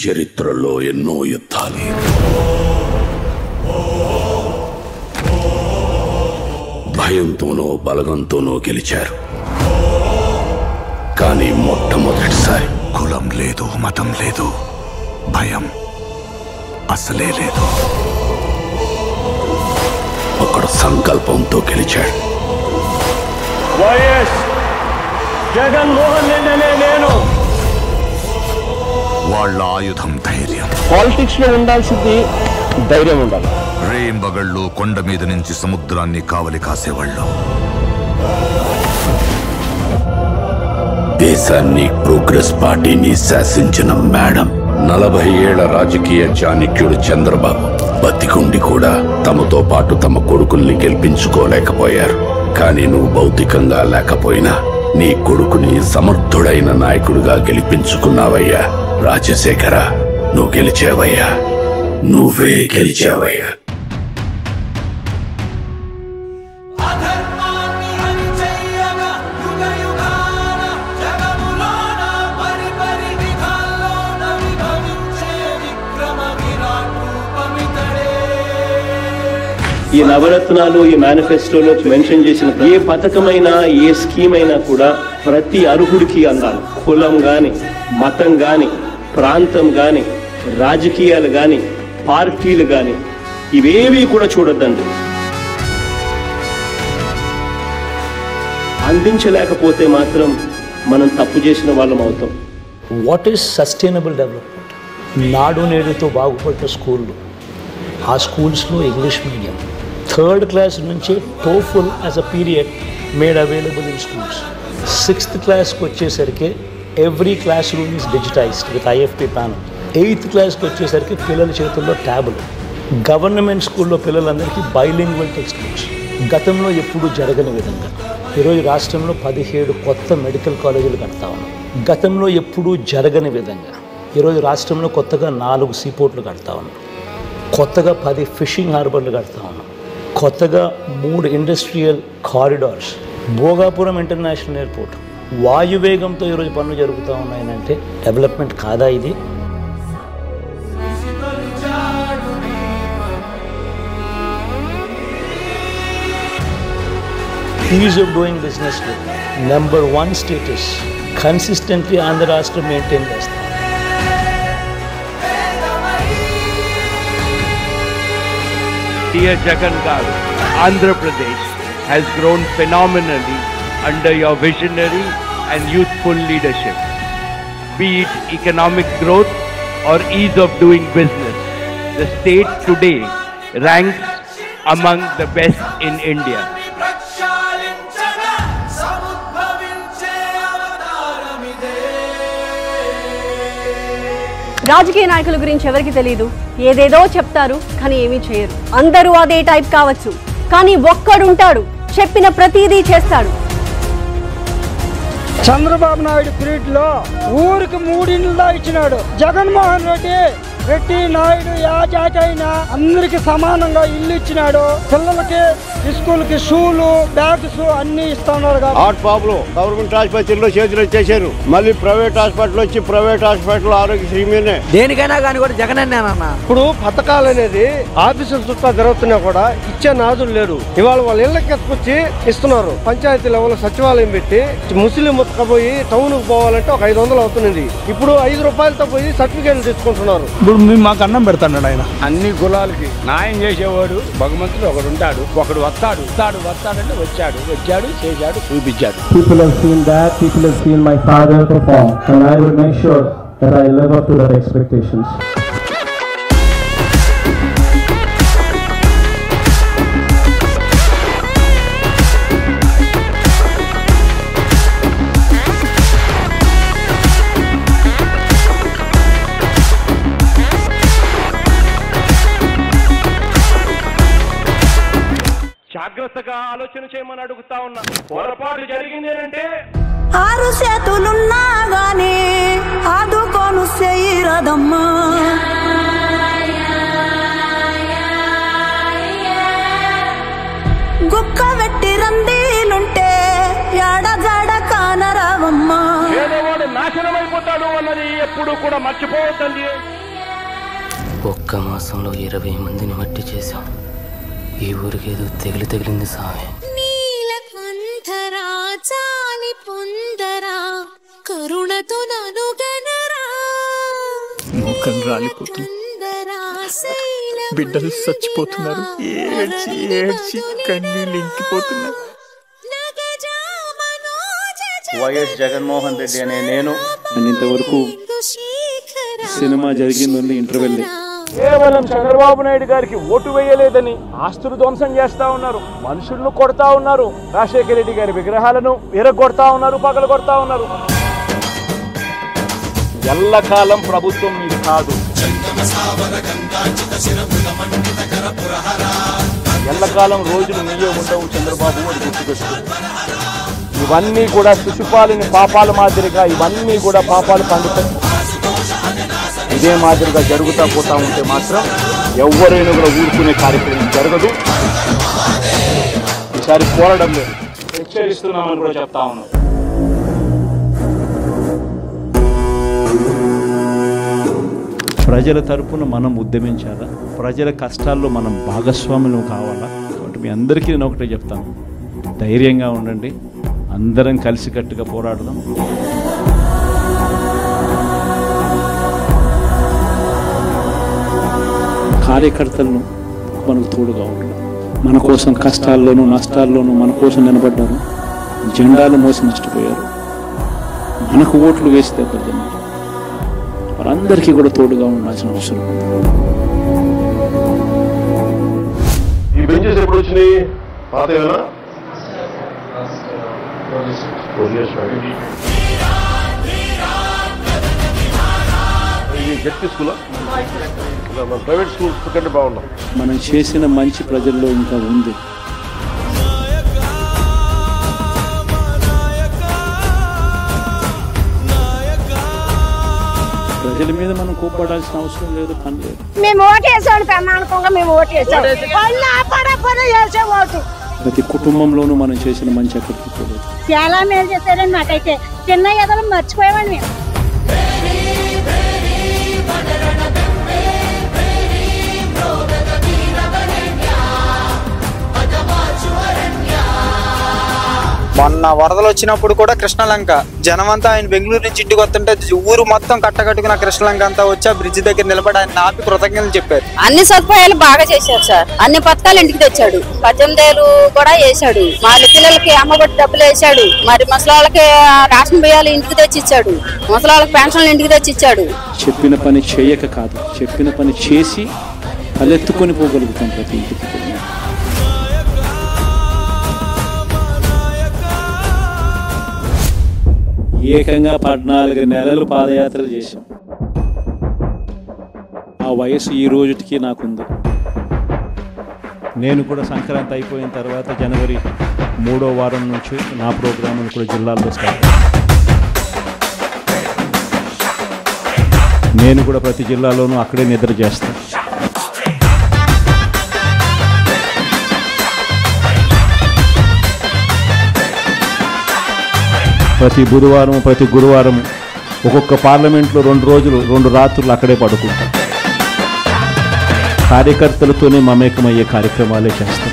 చరిత్రలో ఎన్నో యుద్ధాలు భయంతోనో బలగంతోనో గెలిచారు. కానీ మొట్టమొదటిసారి కులం లేదు, మతం లేదు, భయం అసలే లేదు. ఒకడు సంకల్పంతో గెలిచాడు. వైఎస్ జగన్మోహన్ రెడ్డి అనే నేను. వాళ్ళ ఆయుధం ధైర్యం. పాలిటిక్స్ లో ఉండాల్సింది ధైర్యం ఉండాలి. రేంబగళ్ళు కొండ మీద నుంచి సముద్రాన్ని కావలి కాసేవాళ్ళు. దేశాన్ని ప్రోగ్రెస్ పార్టీని శాసించిన మేడం 40 ఏళ్ల రాజకీయ చాణక్యుడు చంద్రబాబు బతికుండి కూడా తమతో పాటు తమ కొడుకుల్ని గెలిపించుకోలేకపోయారు. కానీ నువ్వు భౌతికంగా లేకపోయినా నీ కొడుకుని సమర్థుడైన నాయకుడిగా గెలిపించుకున్నావయ్యా. రాజశేఖర, నువ్వు గెలిచావయ్యా, నువ్వే గెలిచావయ్యా. ఈ నవరత్నాలు, ఈ మేనిఫెస్టోలో మెన్షన్ చేసిన ఏ పథకమైనా, ఏ స్కీమ్ అయినా కూడా ప్రతి అర్హుడికి అందాలి. కులం గాని, మతం గాని, ప్రాంతం గాని, రాజకీయాలు గాని, పార్టీలు గాని, ఇవేవి కూడా చూడొద్దండి. అందించలేకపోతే మాత్రం మనం తప్పు చేసిన వాళ్ళం అవుతాం. What is sustainable development? నాడు నేడుతో బాగుపడ్డ స్కూళ్ళు, ఆ స్కూల్స్లో ఇంగ్లీష్ మీడియం, 3rd క్లాస్ నుంచి TOEFL as a period made available in schools. 6th క్లాస్కి వచ్చేసరికి every class room is digitised with IFP panel. 8th క్లాస్కి వచ్చేసరికి పిల్లల చేతుల్లో ట్యాబులు. గవర్నమెంట్ స్కూల్లో పిల్లలందరికీ బైలింగ్వల్ టెక్స్ట్ బుక్స్. గతంలో ఎప్పుడూ జరగని విధంగా ఈరోజు రాష్ట్రంలో 17 కొత్త మెడికల్ కాలేజీలు కడతా ఉన్నాం. గతంలో ఎప్పుడూ జరగని విధంగా ఈరోజు రాష్ట్రంలో కొత్తగా 4 సీపోర్ట్లు కడతా ఉన్నాం. కొత్తగా 10 ఫిషింగ్ హార్బర్లు కడతా ఉన్నాం. కొత్తగా 3 industrial corridors, Bhogapuram international airport, వాయువేగంతో ఈరోజు పనులు జరుగుతూ ఉన్నాయనంటే డెవలప్మెంట్ కాదా ఇది? ఈజ్ ఆఫ్ డూయింగ్ బిజినెస్లో నెంబర్ 1 స్టేటస్ కన్సిస్టెంట్లీ ఆంధ్ర రాష్ట్రం మెయింటైన్ చేస్తాం. Dear Jagan Garu, Andhra Pradesh has grown phenomenally under your visionary and youthful leadership. Be it economic growth or ease of doing business, the state today ranks among the best in India. రాజకీయ నాయకుల గురించి ఎవరికి తెలియదు. ఏదేదో చెప్తారు కానీ ఏమీ చేయరు. అందరూ అదే టైప్ కావచ్చు, కానీ ఒక్కడుంటాడు చెప్పిన ప్రతిదీ చేస్తాడు. చంద్రబాబు నాయుడు పీరియడ్ లో ఊరికి 3 ఇండ్లు ఇచ్చినాడు. జగన్మోహన్ రెడ్డి నాయుడు యా జాతి అయినా అందరికి సమానంగా ఇల్లు ఇచ్చినాడు. పిల్లలకి స్కూల్ కి షూలు, బ్యాగ్స్ అన్ని ఇస్తున్నారు. హార్ట్ ప్రాబ్లం గవర్నమెంట్ ఆసుపత్రిలో చేతులు చేశారు. మళ్ళీ ప్రైవేట్ హాస్పిటల్ వచ్చి ప్రైవేట్ హాస్పిటల్ ఆరోగ్యశ్రీ మీదే దేనికైనా కానీ కూడా జగన్ అన్న. ఇప్పుడు పథకాలు అనేది ఆఫీసుల చుట్టూ జరుగుతున్నా కూడా ఇచ్చే నాదులు లేరు. ఇవాళ వాళ్ళ ఇళ్ళకి ఎత్తుకొచ్చి ఇస్తున్నారు. పంచాయతీ లెవెల్ సచివాలయం పెట్టి ముస్లిం ముత్తకపోయి టౌన్ కు పోవాలంటే ఒక 500 అవుతున్నది. ఇప్పుడు 5 రూపాయలతో పోయి సర్టిఫికేట్లు తెచ్చుకుంటున్నారు. మాకు అన్నం పెడతాడు ఆయన. అన్ని కులాలకి న్యాయం చేసేవాడు భగవంతుడు ఒకడు ఉంటాడు. ఒకడు వస్తాడంటే వచ్చాడు చేశాడు చూపించాడు. People have seen that. People have seen my father perform, and I will make sure that I live up to their expectations. జాగ్రత్తగా ఆలోచన చేయమని అడుగుతా ఉన్నా. పొరపాటు జరిగింది అంటే 6 చేతులున్నా గానీ ఆదుకోను చేయరదమ్మా. గుక్క వెట్టి రందీలుంటే యాడ జాడ కానరావమ్మా. పేదవాడు నాశనమైపోతాడు అన్న చేశారని ఎప్పుడు కూడా మర్చిపోవద్దండి. ఒక్క మాసంలో 20 మందిని మట్టి చేశాం. ఈ ఊరికి ఏదో తగిలింది సామే. కరుణతో ననుగనరా ముఖం రాలిపోతుంది, బిడ్డలు చచ్చిపోతున్నారు, ఏడ్చి ఏడ్చి కన్నీళ్ళు ఇంకిపోతున్నారు. వైఎస్ జగన్మోహన్ రెడ్డి అనే నేను ఇంతవరకు సినిమా జరిగిందండి ఇంటర్వెల్. కేవలం చంద్రబాబు నాయుడు గారికి ఓటు వేయలేదని ఆస్తులు ధ్వంసం చేస్తా ఉన్నారు, మనుషులను కొడతా ఉన్నారు, రాజశేఖర రెడ్డి గారి విగ్రహాలను విరగొడతా ఉన్నారు, పగలు కొడతా ఉన్నారు. ఎల్లకాలం ప్రభుత్వం మీది కాదు, ఎల్లకాలం రోజులు మీయే ఉండవు చంద్రబాబు అని గుర్తుపెట్టు. ఇవన్నీ కూడా శిశుపాలని పాపాల మాదిరిగా ఇవన్నీ కూడా పాపాలు పండుతాయి. ఇదే మాదిరిగా జరుగుతూ పోతా ఉంటే మాత్రం ఎవరైనా కూడా ఊరుకునే కార్యక్రమం జరగదు. ఈసారి పోరాటం లేదు, హెచ్చరిస్తున్నామని కూడా చెప్తా ఉన్నాం. ప్రజల తరపున మనం ఉద్యమించాలా, ప్రజల కష్టాల్లో మనం భాగస్వాములు కావాలా. కాబట్టి మీ అందరికీ నేను ఒకటే చెప్తాను, ధైర్యంగా ఉండండి, అందరం కలిసికట్టుగా పోరాడదాం. కార్యకర్తలను మనకు తోడుగా ఉండడం, మన కోసం కష్టాల్లోనూ నష్టాల్లోనూ మన కోసం నిలబడ్డారు, జెండాలు మోసి నష్టపోయారు, మనకు ఓట్లు వేసి దెబ్బతిన్నారు. వారందరికీ కూడా తోడుగా ఉండాల్సిన అవసరం. ఈ బెంచెస్ ఎప్పుడు వచ్చినాయి? పాతేనా? జడ్పీ స్కూలా? ప్రైవేట్ స్కూల్ కంటే బాగున్నాం. మనం చేసిన మంచి ప్రజల్లో ఇంకా ఉంది. ప్రజల మీద మనం కోప్పడాల్సిన అవసరం లేదు, పని లేదు. మేము ఓటేసాడు ప్రమాణకంగా మేము ఓటేసాడు. ప్రతి కుటుంబంలోనూ మనం చేసిన మంచి ఎక్కడికి పోలేదు. చాలా మేలు చేశారని మాకైతే చిన్న ఎదలు మర్చిపోయామని మేము. మొన్న వరదలు వచ్చినప్పుడు కూడా కృష్ణలంక జనమంతా ఆయన బెంగళూరు నుంచి ఇంటికి వస్తుంటే ఊరు మొత్తం కట్టకట్టుకున్న కృష్ణలంక అంతా వచ్చి ఆ బ్రిడ్జ్ దగ్గర నిలబడి ఆయన ఆపి కృతజ్ఞతలు చెప్పారు. అన్ని సదుపాయాలు బాగా చేశారు సార్, అన్ని పథకాలు ఇంటికి తెచ్చాడు, 18,000 కూడా వేసాడు, మరి పిల్లలకి అమ్మఒడి డబ్బులు వేసాడు, మరి ముసలాళ్ళకి రేషన్ బియ్యాలు ఇంటికి తెచ్చి ఇచ్చాడు, ముసలాళ్ళకి పెన్షన్లు ఇంటికి తెచ్చి ఇచ్చాడు. చెప్పిన పని చేయక కాదు, చెప్పిన పని చేసి తలెత్తుకొని పోగలుగుతాం ప్రతి ఇంటికి. ఏకంగా 14 నెలలు పాదయాత్రలు చేశాం. ఆ వయసు ఈ రోజుకి నాకుంది. నేను కూడా సంక్రాంతి అయిపోయిన తర్వాత జనవరి 3వ వారం నుంచి నా ప్రోగ్రాములు కూడా జిల్లాల్లో స్టార్ట్. నేను కూడా ప్రతి జిల్లాలోనూ అక్కడే నిద్ర చేస్తాను. ప్రతి బుధవారం ప్రతి గురువారం ఒక్కొక్క పార్లమెంట్లో 2 రోజులు 2 రాత్రులు అక్కడే పడుకుంటాం. కార్యకర్తలతోనే మమేకమయ్యే కార్యక్రమాలే చేస్తాం.